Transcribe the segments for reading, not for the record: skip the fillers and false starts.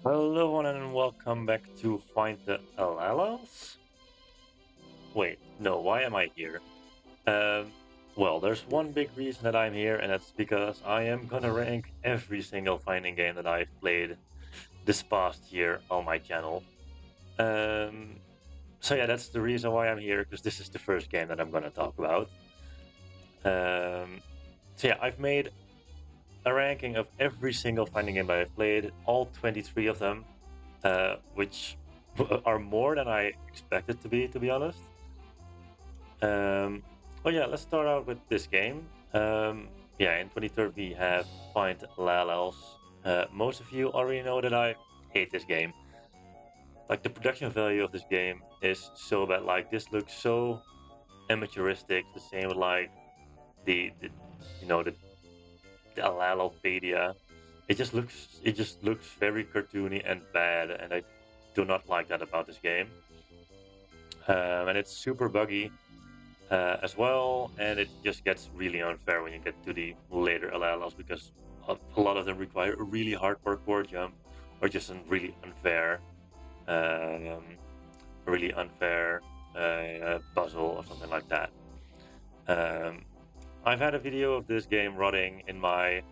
Hello and welcome back to Find the LLs. Wait, no, why am I here? Um, well, there's one big reason that I'm here, and that's because I am gonna rank every single fighting game that I've played this past year on my channel. Um, so yeah, that's the reason why I'm here, because this is the first game that I'm gonna talk about. Um, so yeah, I've made a ranking of every single fighting game that I've played, all 23 of them, which are more than I expected to be honest. Oh yeah, let's start out with this game. Yeah, in 23rd we have Find Lalels. Most of you already know that I hate this game. Like the production value of this game is so bad. Like this looks so amateuristic. The same with like the you know the Lalopedia. It just looks very cartoony and bad, and I do not like that about this game. And it's super buggy as well, and it just gets really unfair when you get to the later LLs because a lot of them require a really hard parkour jump or just a um, really unfair puzzle or something like that. Um, I've had a video of this game running in my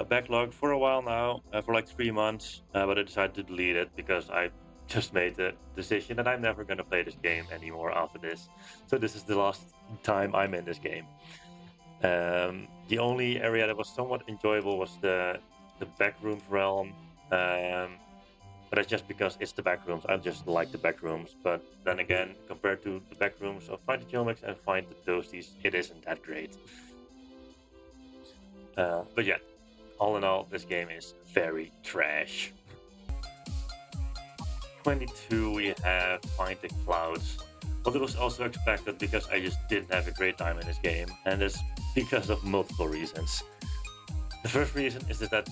backlog for a while now, for like 3 months, but I decided to delete it because I just made the decision that I'm never going to play this game anymore after this. So this is the last time I'm in this game. The only area that was somewhat enjoyable was the backrooms realm, but that's just because it's the backrooms. I just like the backrooms. But then again, compared to the backrooms of Find the Geomics and Find the Toasties, it isn't that great. But yeah, all in all, this game is very trash. 22, we have Find the Clouds. But it was also expected because I just didn't have a great time in this game, and it's because of multiple reasons. The first reason is that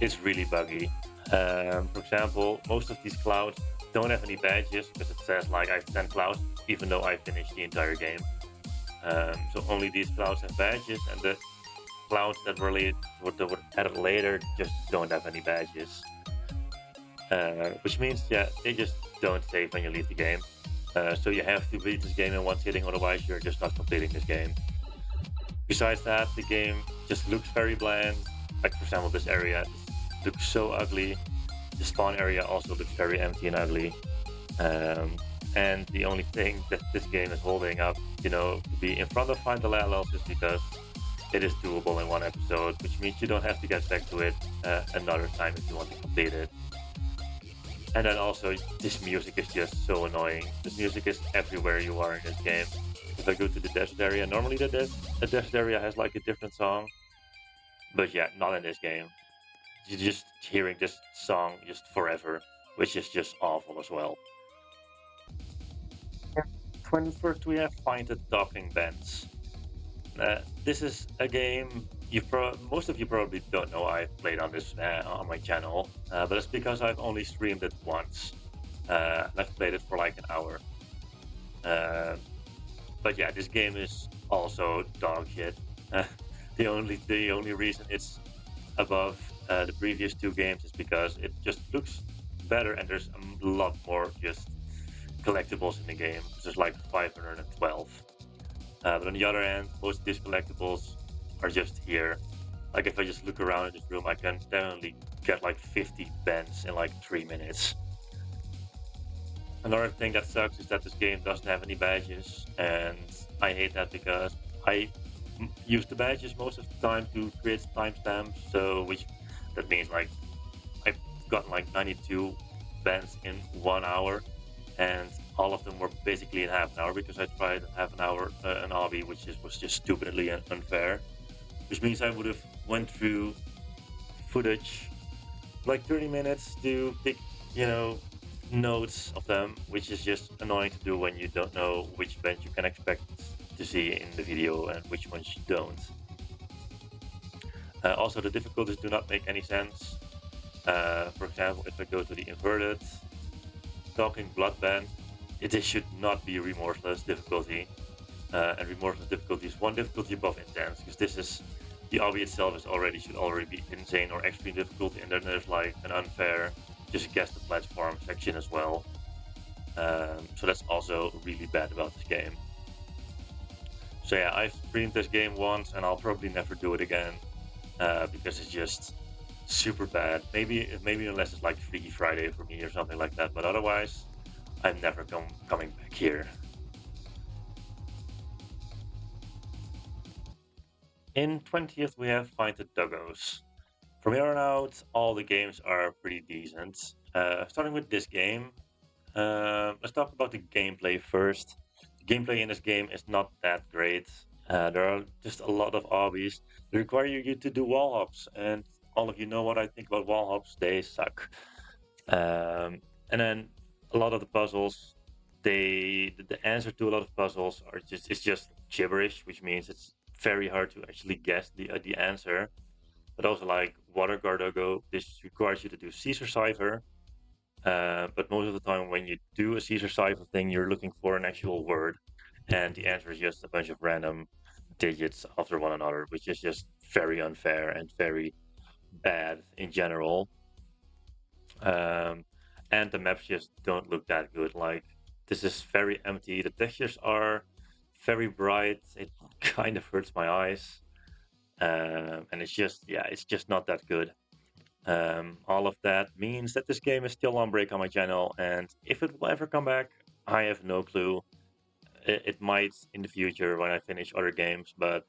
it's really buggy. For example, most of these clouds don't have any badges because it says like I have 10 clouds, even though I finished the entire game. So only these clouds have badges, and the clouds that were added later just don't have any badges. Which means, yeah, they just don't save when you leave the game. So you have to beat this game in one sitting, otherwise you're just not completing this game. Besides that, the game just looks very bland. Like for example, this area looks so ugly. The spawn area also looks very empty and ugly. Um, and the only thing that this game is holding up, to be in front of Find the Lalos is because it is doable in one episode, which means you don't have to get back to it another time if you want to complete it. And then also, this music is just so annoying. This music is everywhere you are in this game. If I go to the desert area, normally the desert area has like a different song, but yeah, not in this game. You're just hearing this song just forever, which is just awful as well. 21st, we have Find the Talking Bands. This is a game most of you probably don't know I've played on this on my channel, but it's because I've only streamed it once. And I've played it for like an hour. Uh, but yeah, this game is also dog shit. Uh, the only reason it's above the previous two games is because it just looks better and there's a lot more just collectibles in the game. There's like 512. But on the other hand, most of these collectibles are just here. Like if I just look around in this room, I can definitely get like 50 bends in like 3 minutes. Another thing that sucks is that this game doesn't have any badges, and I hate that because I use the badges most of the time to create timestamps. So which that means like I've gotten like 92 bends in 1 hour, and all of them were basically in half an hour because I tried half an hour an obby, was just stupidly unfair. Which means I would have went through footage like 30 minutes to pick, you know, notes of them, which is just annoying to do when you don't know which bench you can expect to see in the video and which ones you don't. Also, the difficulties do not make any sense. For example, if I go to the inverted talking blood band, it should not be remorseless difficulty. And remorseless difficulty is one difficulty above intense, because this is the obby itself should already be insane or extreme difficulty, and then there's like an unfair just guess the platform section as well. So that's also really bad about this game. So yeah, I've streamed this game once, and I'll probably never do it again because it's just super bad. Maybe unless it's like Freaky Friday for me or something like that. But otherwise, I'm never coming back here. In 20th, we have Find the Doggos. From here on out, all the games are pretty decent. Starting with this game, let's talk about the gameplay first. The gameplay in this game is not that great. There are just a lot of obbies that require you to do wall hops, and all of you know what I think about wall hops. They suck. And then a lot of the puzzles, the answer to a lot of puzzles are just it's just gibberish, which means it's very hard to actually guess the answer. But also like Water Gardogo, this requires you to do Caesar cipher. But most of the time, when you do a Caesar cipher thing, you're looking for an actual word, and the answer is just a bunch of random digits after one another, which is just very unfair and very bad in general. Um, and the maps just don't look that good. Like this is very empty. The textures are very bright. It kind of hurts my eyes, and it's just not that good. All of that means that this game is still on break on my channel, and if it will ever come back, I have no clue. It might in the future when I finish other games, but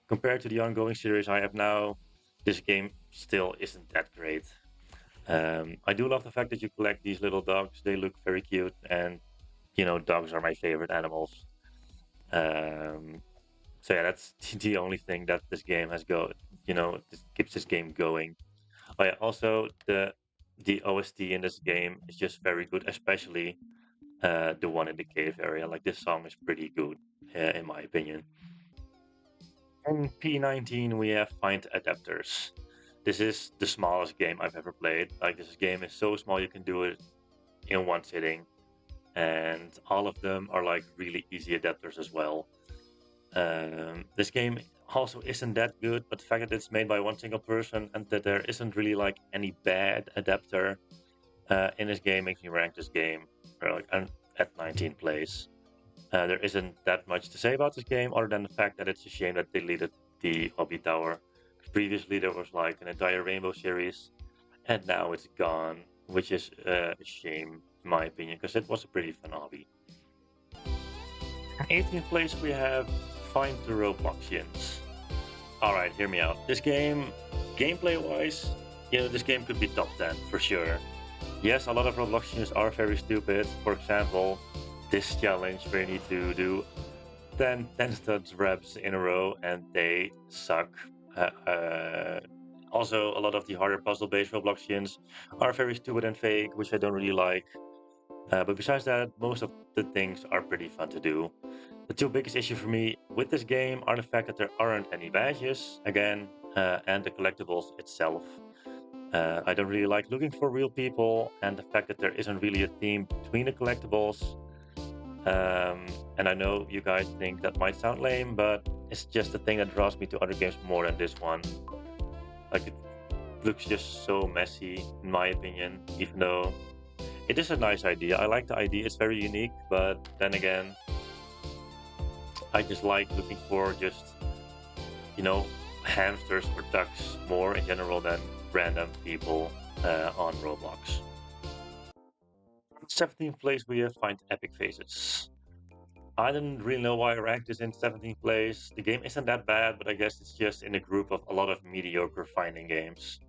compared to the ongoing series I have now, this game still isn't that great. I do love the fact that you collect these little dogs. They look very cute, and dogs are my favorite animals. Um, so yeah, that's the only thing that this game has this keeps this game going. Oh yeah, also the OST in this game is just very good, especially the one in the cave area. Like this song is pretty good, in my opinion. In P19 we have Find Adapters. This is the smallest game I've ever played. Like this game is so small you can do it in one sitting, and all of them are like really easy adapters as well. This game also isn't that good, but the fact that it's made by one single person and that there isn't really like any bad adapter in this game makes me rank this game like at 19th place. There isn't that much to say about this game other than the fact that it's a shame that they deleted the Hobby Tower. Previously, there was like an entire Rainbow series, and now it's gone, which is a shame in my opinion because it was a pretty fun hobby. 18th place, we have Find the Robloxians. Alright, hear me out. This game, gameplay wise, this game could be top 10 for sure. Yes, a lot of Robloxians are very stupid. For example, this challenge where you need to do 10 studs reps in a row and they suck. Also, a lot of the harder puzzle based Robloxians are very stupid and fake, which I don't really like. But besides that, most of the things are pretty fun to do. The two biggest issues for me with this game are the fact that there aren't any badges, again, and the collectibles itself. I don't really like looking for real people, and the fact that there isn't really a theme between the collectibles. And I know you guys think that might sound lame, but it's just the thing that draws me to other games more than this one. Like, it looks just so messy, in my opinion, even though it is a nice idea. I like the idea, it's very unique, but then again, I just like looking for just, you know, hamsters or ducks more in general than random people on Roblox. 17th place, we find Epic Faces. I didn't really know why I ranked this in 17th place. The game isn't that bad, but I guess it's just in a group of a lot of mediocre finding games.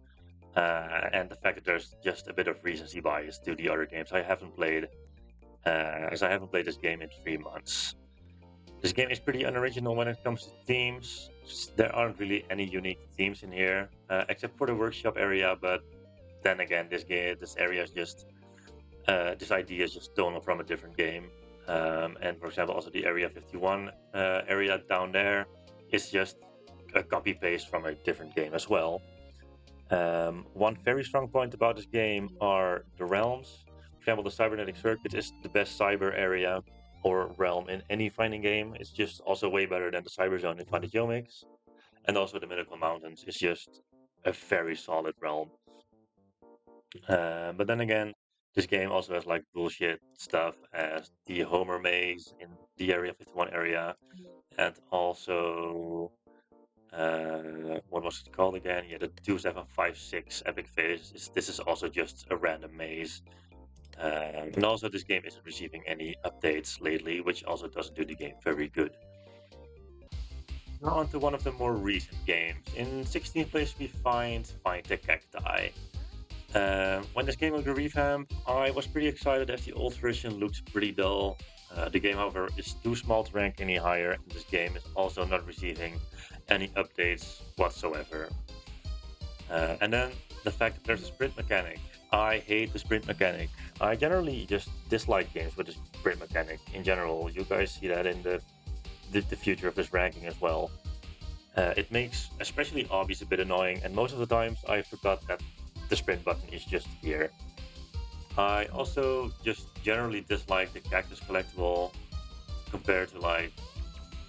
And the fact that there's just a bit of recency bias to the other games I haven't played, as I haven't played this game in 3 months. This game is pretty unoriginal when it comes to themes. There aren't really any unique themes in here, except for the workshop area. But then again, this area is just this idea is just stolen from a different game. And for example, also the Area 51 area down there is just a copy paste from a different game as well. One very strong point about this game are the realms. For example, the cybernetic circuit is the best cyber area or realm in any fighting game. It's just also way better than the cyber zone in Fighting Geomics. And also the Miracle Mountains is just a very solid realm. But then again, this game also has like bullshit stuff as the Homer maze in the Area 51 area, and also what was it called again? Yeah, the 2756 epic phase. This is also just a random maze. And also, this game isn't receiving any updates lately, which also doesn't do the game very good. Now on to one of the more recent games. In 16th place, we Find the Cacti. When this game got a revamp, I was pretty excited as the old version looks pretty dull. The game, however, is too small to rank any higher, and this game is also not receiving any updates whatsoever. And then the fact that there's a sprint mechanic. I hate the sprint mechanic. I generally just dislike games with a sprint mechanic in general. You guys see that in the future of this ranking as well. It makes especially obbies a bit annoying, and most of the times I forgot that the sprint button is just here. I also just generally dislike the cactus collectible compared to like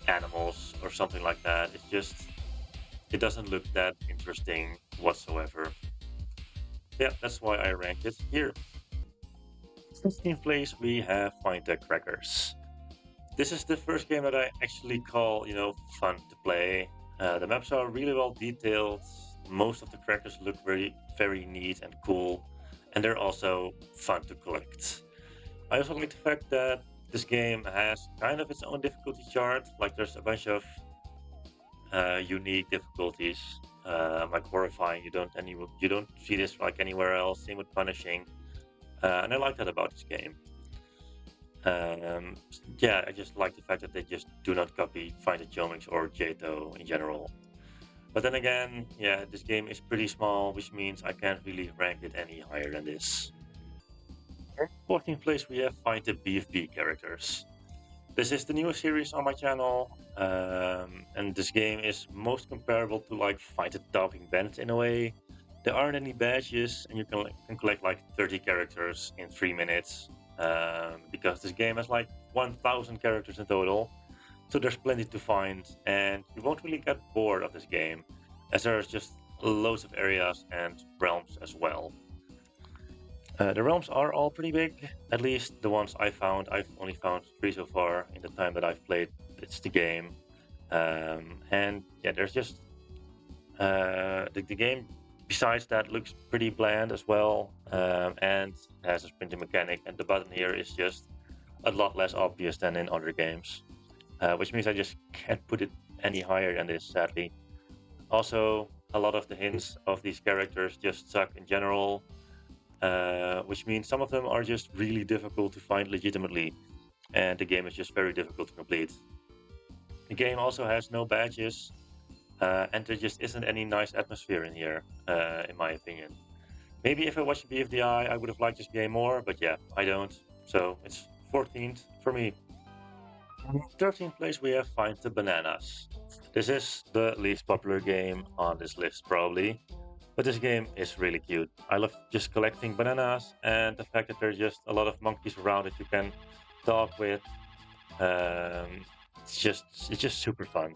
animals or something like that. It doesn't look that interesting whatsoever. Yeah, that's why I ranked it here. 15th place, we have Find the Crackers. This is the first game that I actually call, fun to play. The maps are really well detailed. Most of the crackers look very, very neat and cool, and they're also fun to collect. I also like the fact that this game has kind of its own difficulty chart. Like there's a bunch of unique difficulties, like horrifying. You don't see this like anywhere else. Same with punishing, and I like that about this game. Um, yeah, I just like the fact that they just do not copy Find the Geomics or Jato in general. But then again, yeah, this game is pretty small, which means I can't really rank it any higher than this. In 14th place, we have Find the BFB characters. This is the newest series on my channel, and this game is most comparable to like Find the Talking Bandit in a way. There aren't any badges, and you can collect like 30 characters in 3 minutes. Because this game has like 1,000 characters in total, so there's plenty to find, and you won't really get bored of this game, as there's just loads of areas and realms as well. The realms are all pretty big, at least the ones I found. I've only found 3 so far in the time that I've played the game. And yeah, there's just the game. Besides that, looks pretty bland as well, and has a sprinting mechanic. And the button here is just a lot less obvious than in other games, which means I just can't put it any higher than this, sadly. Also, a lot of the hints of these characters just suck in general, which means some of them are just really difficult to find legitimately, and the game is just very difficult to complete. The game also has no badges, and there just isn't any nice atmosphere in here, in my opinion. Maybe if I watched BFDI, I would have liked this game more, but yeah, I don't. So it's 14th for me. In 13th place, we have Find the Bananas. This is the least popular game on this list, probably. But this game is really cute. I love just collecting bananas and the fact that there's just a lot of monkeys around that you can talk with. Um, it's just super fun.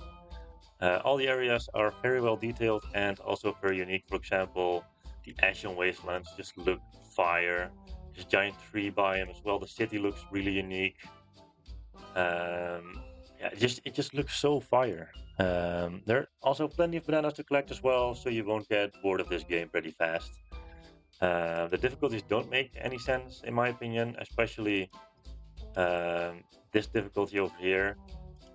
All the areas are very well detailed and also very unique. For example, the Ashen Wastelands just look fire. There's a giant tree biome as well. The city looks really unique. Yeah, it just looks so fire. There are also plenty of bananas to collect as well, so you won't get bored of this game pretty fast. The difficulties don't make any sense, in my opinion, especially this difficulty over here,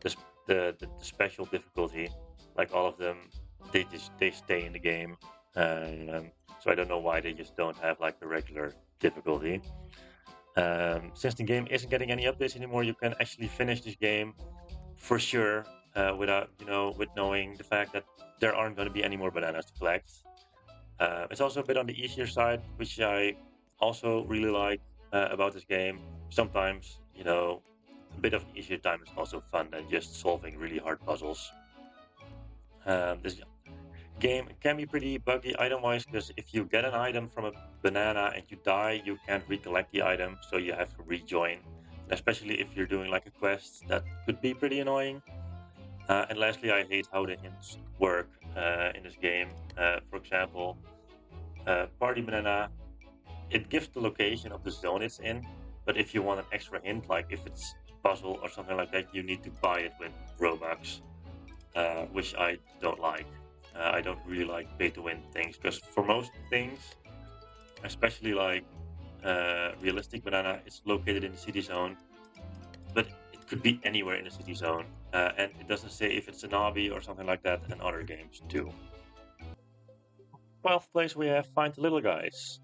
this, the special difficulty. Like all of them, they stay in the game. So I don't know why they just don't have like the regular difficulty. Since the game isn't getting any updates anymore, you can actually finish this game for sure, without with knowing the fact that there aren't going to be any more bananas to collect. It's also a bit on the easier side, which I also really like about this game. Sometimes a bit of an easier time is also fun than just solving really hard puzzles. This game can be pretty buggy item-wise because if you get an item from a banana and you die, you can't recollect the item, so you have to rejoin. Especially if you're doing like a quest, that could be pretty annoying. And lastly, I hate how the hints work in this game. For example, Party Banana it gives the location of the zone it's in, but if you want an extra hint, like if it's puzzle or something like that, you need to buy it with Robux, which I don't like. I don't really like pay-to-win things because for most things, especially like realistic banana, it's located in the city zone, but it could be anywhere in the city zone, and it doesn't say if it's an obby or something like that, and other games too. 12th place we have Find the Little Guys.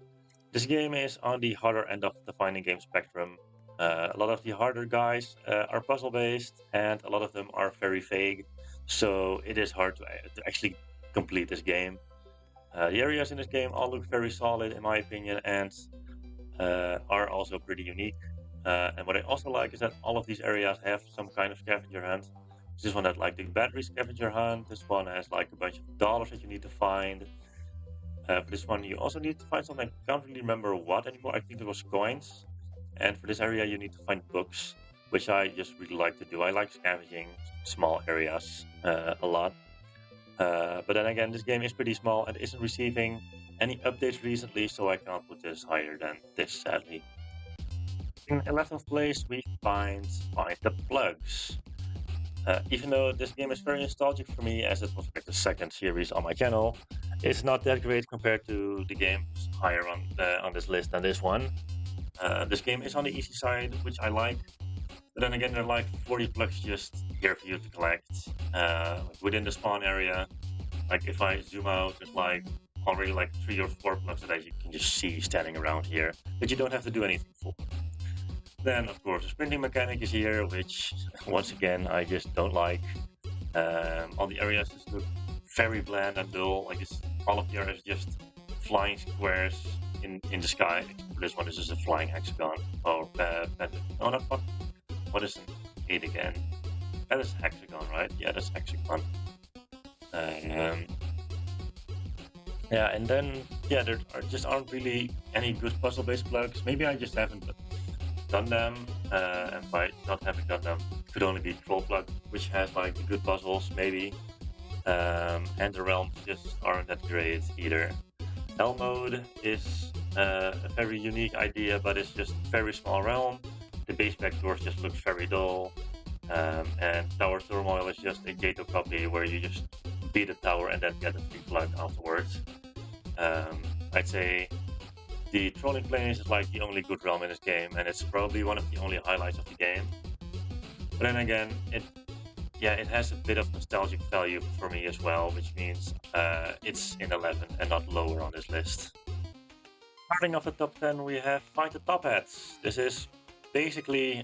This game is on the harder end of the finding game spectrum. A lot of the harder guys are puzzle based, and a lot of them are very vague, so it is hard to actually complete this game. The areas in this game all look very solid, in my opinion, and are also pretty unique. And what I also like is that all of these areas have some kind of scavenger hunt. This one has like the battery scavenger hunt. This one has like a bunch of dollars that you need to find. For this one, you also need to find something. I can't really remember what anymore. I think it was coins. And for this area, you need to find books, which I just really like to do. I like scavenging small areas a lot. But then again, this game is pretty small and isn't receiving any updates recently, so I can't put this higher than this, sadly. In 11th place, we Find the Plugs. Even though this game is very nostalgic for me, as it was like the second series on my channel, it's not that great compared to the games higher on this list than this one. This game is on the easy side, which I like. But then again, there are like 40 plugs just here for you to collect within the spawn area. Like if I zoom out, there's like already like 3 or 4 plugs that you can just see standing around here that you don't have to do anything for. Then, of course, the sprinting mechanic is here, which once again I just don't like. All the areas just look very bland and dull. Like all of the areas just flying squares in the sky. For this one, this is a flying hexagon. Oh, no, not what? What is an 8 again? That is hexagon, right? Yeah, that's hexagon. Yeah, and then there aren't really any good puzzle-based plugs. Maybe I just haven't done them, and by not having done them, it could only be Troll Plug, which has like the good puzzles, maybe. And the realms just aren't that great either. Hell mode is a very unique idea, but it's just a very small realm. The base backdoors just looks very dull. And Tower Turmoil is just a Gato copy where you just beat a tower and then get a free plug afterwards. I'd say the trolling planes is like the only good realm in this game, and it's probably one of the only highlights of the game. But then again, it has a bit of nostalgic value for me as well, which means it's in 11 and not lower on this list. Starting off the top 10, we have Find the Top Hats. This is basically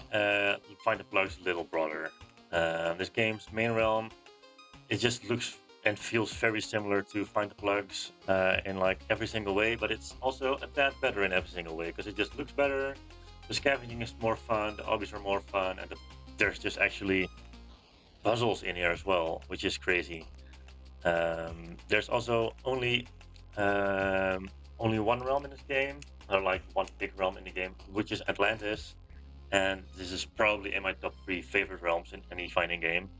Find the Plug's little brother. This game's main realm, it just looks and feels very similar to Find the Plugs in like every single way, but it's also a tad better in every single way because it just looks better. The scavenging is more fun, the obbies are more fun, and there's just actually puzzles in here as well, which is crazy. There's also only one realm in this game, or like one big realm in the game, which is Atlantis, and this is probably in my top 3 favorite realms in any fighting game.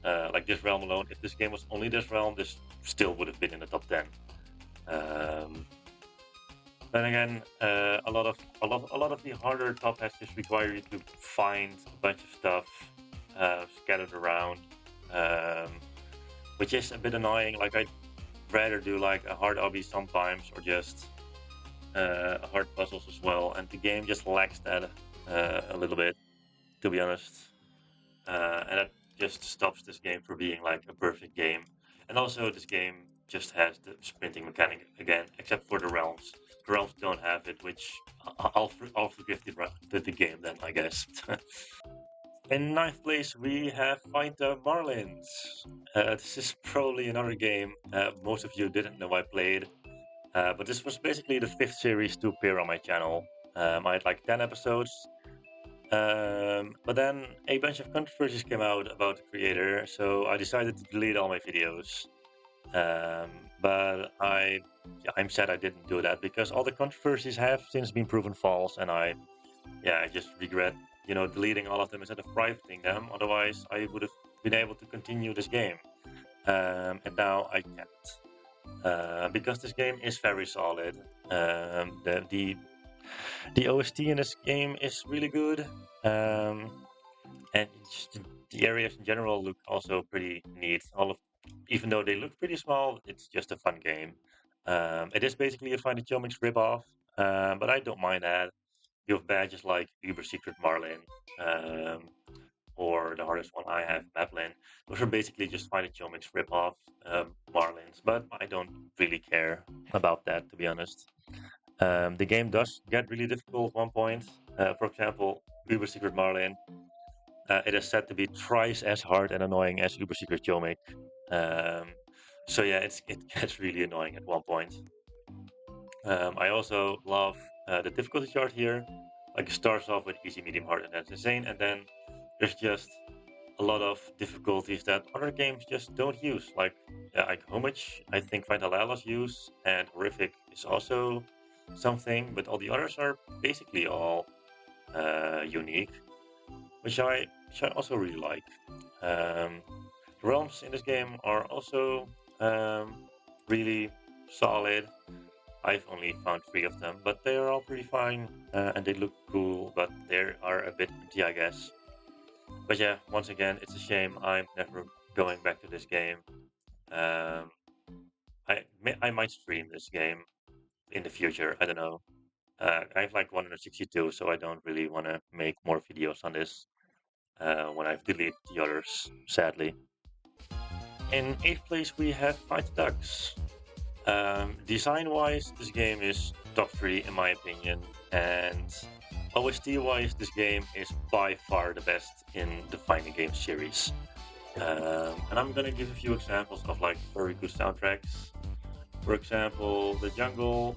Like this realm alone, if this game was only this realm, this still would have been in the top 10. Then again, a lot of the harder top hats just require you to find a bunch of stuff scattered around, which is a bit annoying. Like I'd rather do like a hard obby sometimes, or just hard puzzles as well, and the game just lacks that a little bit, to be honest. And that just stops this game from being like a perfect game. And also, this game just has the sprinting mechanic again, except for the realms. The realms don't have it, which I'll forgive the game then, I guess. In 9th place, we have Find the Marlins. This is probably another game most of you didn't know I played, but this was basically the 5th series to appear on my channel. I had like 10 episodes, but then a bunch of controversies came out about the creator, so I decided to delete all my videos. But I'm sad I didn't do that because all the controversies have since been proven false, and I just regret, deleting all of them instead of privating them. Otherwise, I would have been able to continue this game, and now I can't because this game is very solid. The The OST in this game is really good, and just the areas in general look also pretty neat. Even though they look pretty small, it's just a fun game. It is basically a Find the Geomics ripoff, but I don't mind that. You have badges like Uber Secret Marlin, um, or the hardest one I have, Maplin. Those are basically just Find the Geomics ripoff Marlins, but I don't really care about that, to be honest. The game does get really difficult at one point. For example, Uber Secret Marlin. It is said to be thrice as hard and annoying as Uber Secret Geomic. Um, so yeah, it gets really annoying at one point. I also love the difficulty chart here. Like it starts off with easy, medium, hard, and that's insane, and then there's just a lot of difficulties that other games just don't use. Like how much I think Vitalalos use, and horrific is also something, but all the others are basically all unique, which I also really like. Um, the realms in this game are also really solid. I've only found three of them, but they are all pretty fine and they look cool, but they are a bit empty, I guess. But yeah, once again, it's a shame I'm never going back to this game. Um, I might stream this game in the future. I don't know. I have like 162, so I don't really want to make more videos on this when I've deleted the others, sadly. In eighth place, we have Fight Ducks. Design-wise, this game is top three in my opinion, and OST-wise, this game is by far the best in the fighting game series. And I'm gonna give a few examples of like very good soundtracks. For example, The Jungle.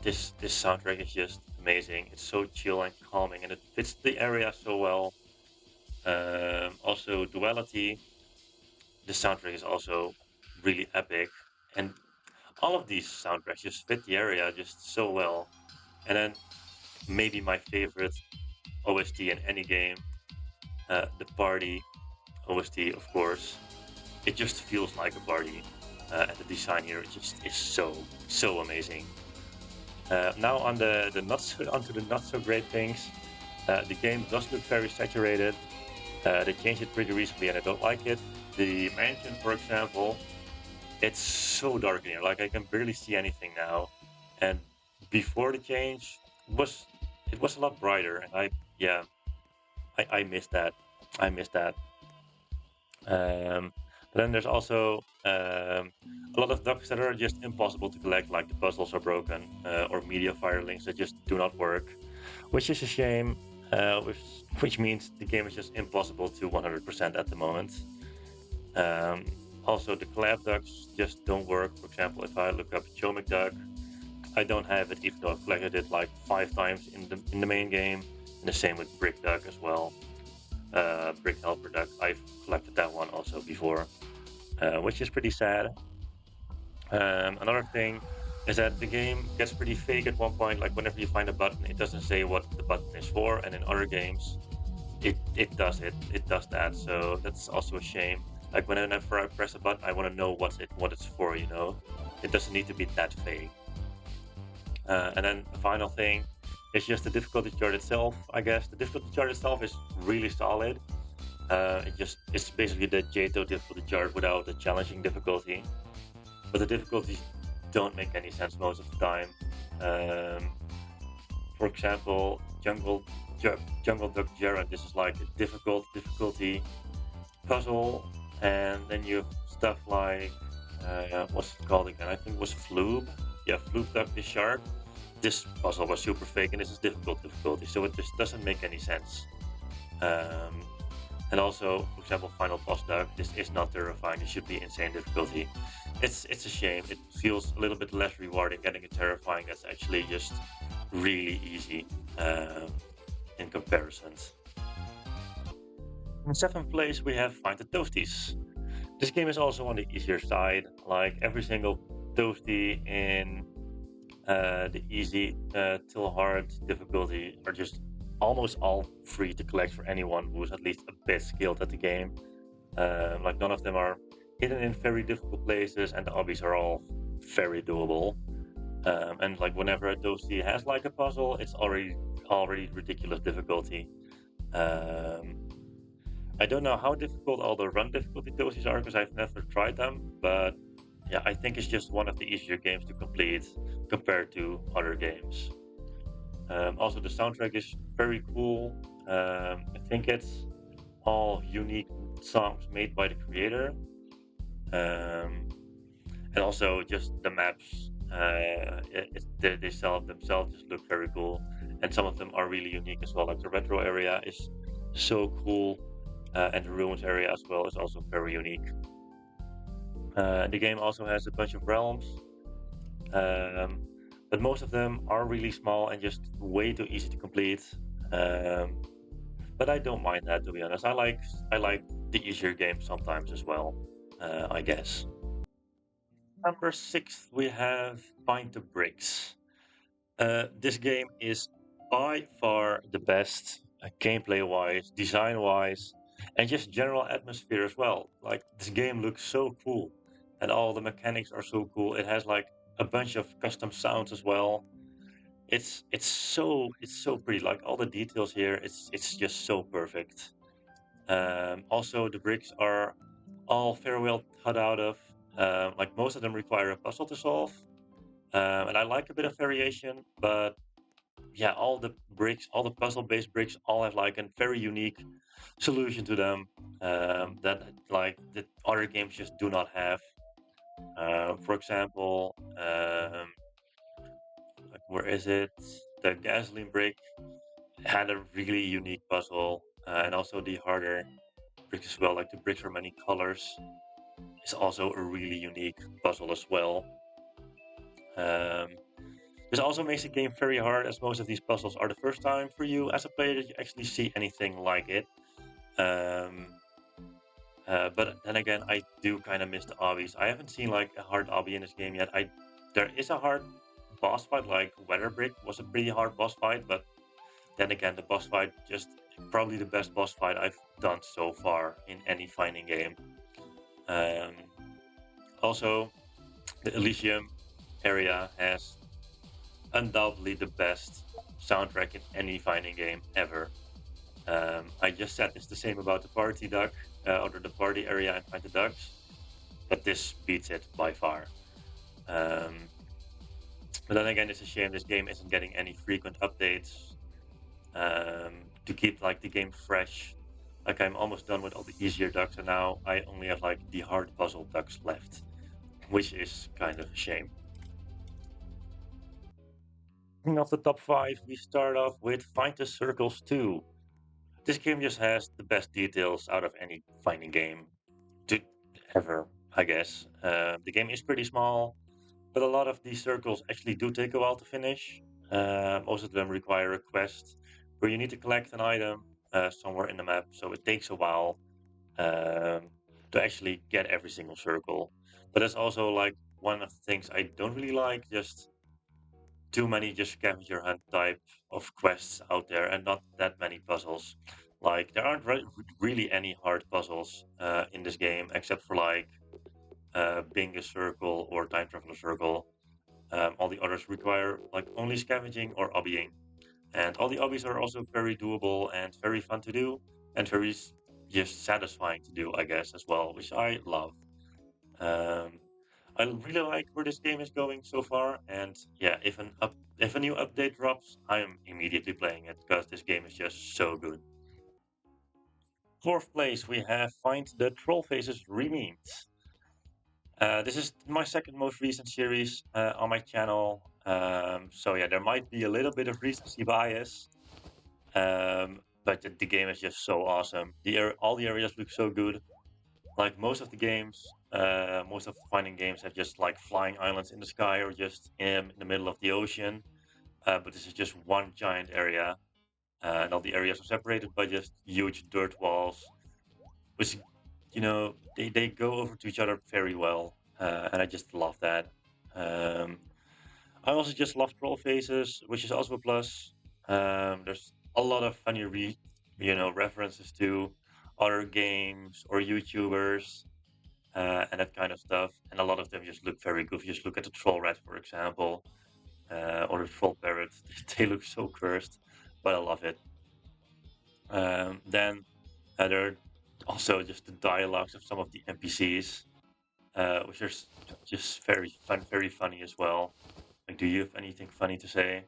This soundtrack is just amazing. It's so chill and calming, and it fits the area so well. Also, Duality. The soundtrack is also really epic, and all of these soundtracks just fit the area just so well. And then maybe my favorite OST in any game, the party OST, of course. It just feels like a party, and the design here just is so amazing. Now on the not so, onto the not so great things. The game does look very saturated. They changed it pretty recently, and I don't like it. The mansion, for example, it's so dark in here. Like I can barely see anything now. And before the change, it was a lot brighter. And I missed that. I missed that. But then there's also a lot of ducks that are just impossible to collect, like the puzzles are broken or media fire links that just do not work, which is a shame. Which means the game is just impossible to 100% at the moment. Um, Also, the collab ducks just don't work. For example, if I look up Chomic duck, I don't have it, even though I've collected it like 5 times in the main game. And the same with Brick Duck as well. Brick Helper Duck, I've collected that one also before, which is pretty sad. Another thing is that the game gets pretty fake at one point. Like whenever you find a button, it doesn't say what the button is for, and in other games, it does that. So that's also a shame. Like whenever I press a button, I want to know what it's for. You know, it doesn't need to be that fake. And then the final thing is just the difficulty chart itself. I guess the difficulty chart itself is really solid. It's basically the JTO difficulty chart without the challenging difficulty. But the difficulties don't make any sense most of the time. Um, for example, Jungle Duck Jarrett. This is like a difficulty puzzle, and then you have stuff like what's it called again? I think it was Floob. Yeah, Floob Duck the Shark. This puzzle was super fake, and this is difficulty, so it just doesn't make any sense. Um, and also, for example, Final Boss Duck. This is not terrifying. It should be insane difficulty. It's a shame. It feels a little bit less rewarding getting a terrifying that's actually just really easy in comparisons. In seventh place, we have Find the Toasties. This game is also on the easier side. Like every single toasty in the easy till hard difficulty are just almost all free to collect for anyone who's at least a bit skilled at the game. Like none of them are hidden in very difficult places, and the obbies are all very doable. And like whenever a Toasty has like a puzzle, it's already ridiculous difficulty. Um, I don't know how difficult all the run difficulty Toasties are because I've never tried them, but yeah, I think it's just one of the easier games to complete compared to other games. Also, the soundtrack is very cool. I think it's all unique songs made by the creator. Um, and also just the maps. They sell themselves just look very cool, and some of them are really unique as well. Like the retro area is so cool, and the ruins area as well is also very unique. The game also has a bunch of realms, um, but most of them are really small and just way too easy to complete. Um, but I don't mind that, to be honest. I like the easier games sometimes as well. I guess. Number six, we have Find the Bricks. This game is by far the best, gameplay wise, design wise, and just general atmosphere as well. Like this game looks so cool, and all the mechanics are so cool. It has like a bunch of custom sounds as well. It's so pretty. Like all the details here, it's just so perfect. Also, the bricks are all very well thought out of. Like most of them require a puzzle to solve, and I like a bit of variation, but yeah, all the bricks, all the puzzle-based bricks, all have like a very unique solution to them, that like the other games just do not have. For example, like where is it? The gasoline brick had a really unique puzzle, and also the harder bricks as well. Like the bricks are many colors is also a really unique puzzle as well. Um, This also makes the game very hard, as most of these puzzles are the first time for you as a player that you actually see anything like it. Um, but then again, I do kind of miss the obbies. I haven't seen like a hard obby in this game yet. There is a hard boss fight, like Weather Brick was a pretty hard boss fight, but then again, the boss fight just probably the best boss fight I've done so far in any fighting game. Um, Also, the Elysium area has undoubtedly the best soundtrack in any fighting game ever. I just said it's the same about the party duck, or the party area and find the ducks, but this beats it by far. Um, but then again, it's a shame this game isn't getting any frequent updates, to keep like the game fresh. Like I'm almost done with all the easier ducks, and now I only have like the hard puzzle ducks left, which is kind of a shame. Of the top five, we start off with Find the Circles 2. This game just has the best details out of any fighting game to ever, I guess. The game is pretty small, but a lot of these circles actually do take a while to finish. Most of them require a quest where you need to collect an item somewhere in the map, so it takes a while um, to actually get every single circle. But that's also like one of the things I don't really like. Just too many just scavenger hunt type of quests out there and not that many puzzles. Like there aren't really any hard puzzles in this game except for like Bingus Circle or Time Traveler Circle. All the others require like only scavenging or obbying, and all the obbies are also very doable and very fun to do and just satisfying to do, I guess, as well, which I love. Um, I really like where this game is going so far, and yeah, if a new update drops, I am immediately playing it because this game is just so good. Fourth place, we have Find the Trollfaces Remix. This is my second most recent series on my channel, so yeah, there might be a little bit of recency bias, but the game is just so awesome. All the areas look so good. Like most of the finding games have just like flying islands in the sky or just in the middle of the ocean. But this is just one giant area, and all the areas are separated by just huge dirt walls, which they go over to each other very well, and I just love that. Um, I also just love troll faces, which is also a plus. There's a lot of funny references to other games or YouTubers and that kind of stuff. And a lot of them just look very good. If you just look at the troll rat, for example. or the troll parrots. They look so cursed, but I love it. Then there are also just the dialogues of some of the NPCs, which are just very fun, very funny as well. Like, do you have anything funny to say?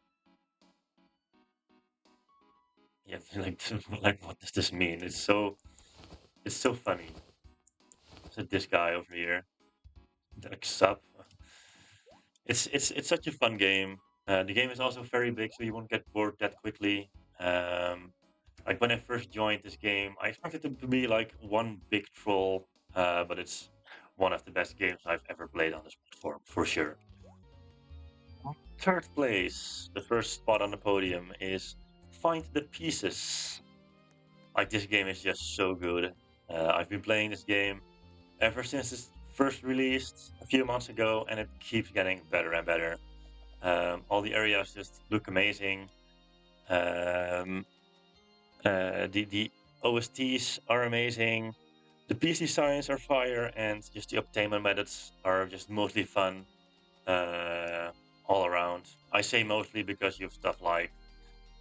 Yeah, like, like what does this mean? It's so funny. So this guy over here, like sub. It's such a fun game. The game is also very big, so you won't get bored that quickly. Um, like when I first joined this game, I expected it to be like one big troll, but it's one of the best games I've ever played on this platform for sure. Third place, the first spot on the podium is Find the Pieces. Like this game is just so good. I've been playing this game ever since it's first released a few months ago, and it keeps getting better and better. All the areas just look amazing. Um, the OSTs are amazing. The piece designs are fire, and just the obtainment methods are just mostly fun all around. I say mostly because you have stuff like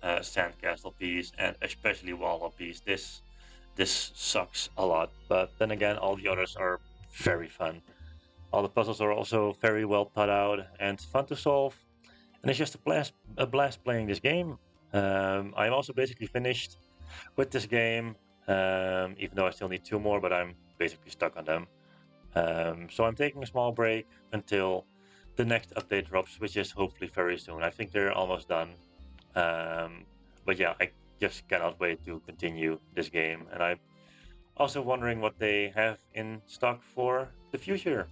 sandcastle piece and especially wall piece. This sucks a lot, but then again, all the others are very fun. All the puzzles are also very well thought out and fun to solve, and it's just a blast playing this game. I'm also basically finished with this game, even though I still need two more, but I'm basically stuck on them. So I'm taking a small break until the next update drops, which is hopefully very soon. I think they're almost done. Um, but yeah, I just cannot wait to continue this game, and I'm also wondering what they have in stock for the future.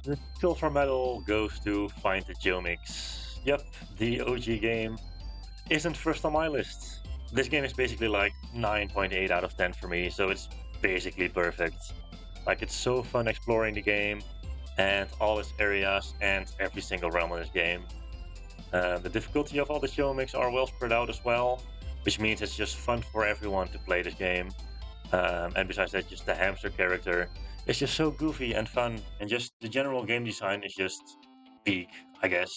The silver medal goes to Find the Geomix. Yep, the OG game isn't first on my list. This game is basically like 9.8 out of 10 for me, so it's basically perfect. Like, it's so fun exploring the game and all its areas and every single realm in this game. The difficulty of all the geomics are well spread out as well, which means it's just fun for everyone to play this game. And besides that, just the hamster character is just so goofy and fun, and just the general game design is just peak, I guess.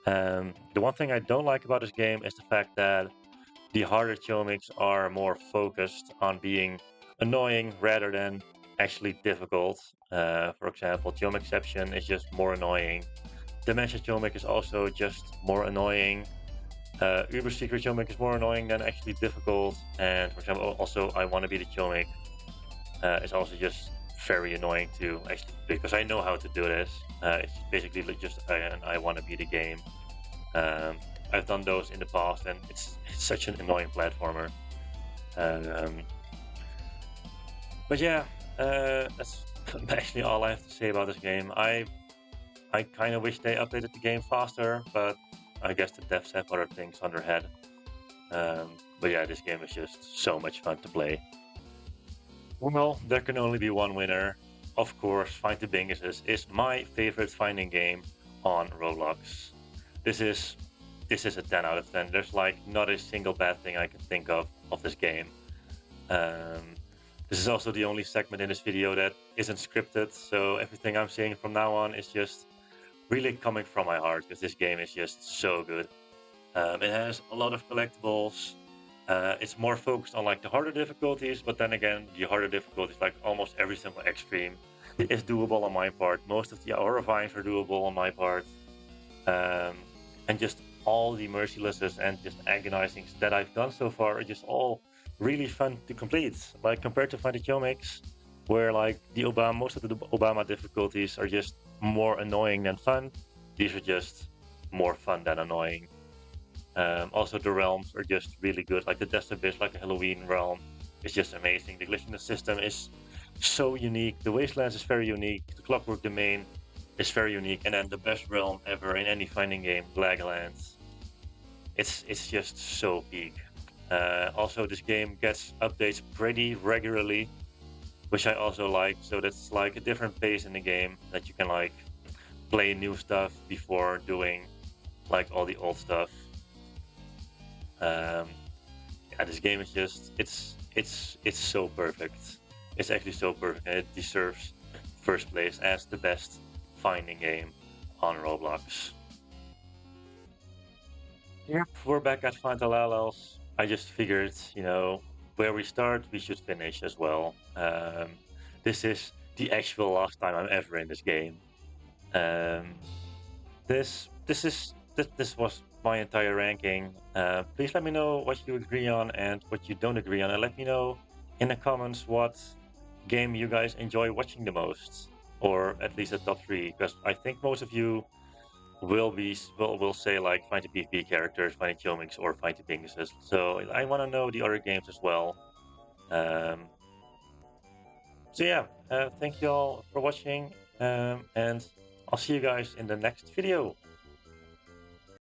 The one thing I don't like about this game is the fact that the harder geomics are more focused on being annoying rather than actually difficult. For example, Geomexception is just more annoying. Dimension Geomic is also just more annoying. Uber Secret Geomic is more annoying than actually difficult. And for example, also I Want to Be the Geomic is also just very annoying to actually because I know how to do this. It's basically just an I Want to Be the game. Um, I've done those in the past, and it's such an annoying platformer. Um, but yeah, that's actually all I have to say about this game. I kind of wish they updated the game faster, but I guess the devs have other things on their head. But yeah, this game is just so much fun to play. Well, there can only be one winner. Of course, Find the Binguses is my favorite finding game on Roblox. This is this is a 10 out of 10. There's like not a single bad thing I can think of this game. Um, this is also the only segment in this video that isn't scripted, so everything I'm saying from now on is just really coming from my heart because this game is just so good. It has a lot of collectibles. It's more focused on like the harder difficulties, but then again, the harder difficulties, like almost every single extreme, is doable on my part. Most of the horrifyings are doable on my part. Um, and just all the mercilesses and just agonizings that I've done so far are just all really fun to complete. Like compared to Find the Geomics, where like the Obama, most of the Obama difficulties are just more annoying than fun. These are just more fun than annoying. Also, the realms are just really good. Like the Death Abyss, like the Halloween realm, is just amazing. The glitchiness system is so unique. The Wastelands is very unique. The Clockwork Domain is very unique. And then the best realm ever in any finding game, Glaglands. It's just so peak. Also, this game gets updates pretty regularly, which I also like. So that's like a different pace in the game that you can like play new stuff before doing like all the old stuff. Um, yeah, this game is just it's so perfect. It's actually so perfect, and it deserves first place as the best finding game on Roblox. Yep, we're back at Fantalalals. I just figured, where we start, we should finish as well. This is the actual last time I'm ever in this game. Um, this was my entire ranking. Please let me know what you agree on and what you don't agree on, and let me know in the comments what game you guys enjoy watching the most, or at least the top three, because I think most of you will say like find the PvP characters, find the Chomix, or find the Binguses. So I want to know the other games as well. Um, so yeah, thank you all for watching, and I'll see you guys in the next video.